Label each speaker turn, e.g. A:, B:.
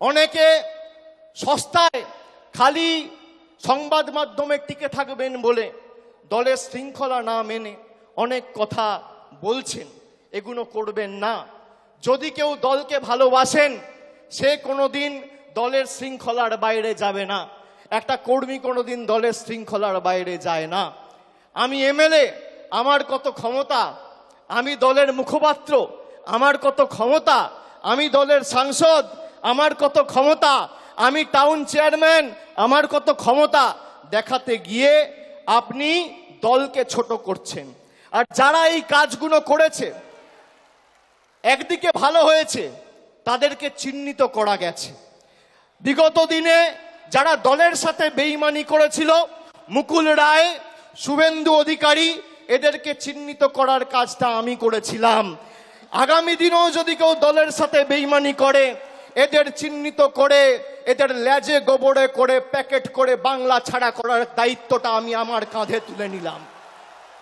A: অনেকে সস্তায় খালি সংবাদ মাধ্যমে টিকে থাকবেন বলে দলের শৃঙ্খলা না মেনে অনেক কথা বলছেন। এগুলো করবেন না। যদি কেউ দলকে ভালোবাসেন সে কোনোদিন দলের শৃঙ্খলার বাইরে যাবে না। একটা কর্মী কোনোদিন দলের শৃঙ্খলার বাইরে যায় না। আমি এমএলএ, আমার কত ক্ষমতা, আমি দলের মুখপাত্র, আমার কত ক্ষমতা, আমি দলের সাংসদ, আমার কত ক্ষমতা, আমি টাউন চেয়ারম্যান, আমার কত ক্ষমতা দেখাতে গিয়ে আপনি দলকে ছোট করছেন। আর যারা এই কাজগুলো করেছে, একদিকে ভালো হয়েছে, তাদেরকে চিহ্নিত করা গেছে। বিগত দিনে যারা দলের সাথে বেইমানি করেছিল, মুকুল রায়, শুভেন্দু অধিকারী, এদেরকে চিহ্নিত করার কাজটা আমি করেছিলাম। আগামী দিনেও যদি কেউ দলের সাথে বেইমানি করে, এদের চিহ্নিত করে এদের লেজে গোবরে করে প্যাকেট করে বাংলা ছাড়া করার দায়িত্বটা আমি আমার কাঁধে তুলে নিলাম।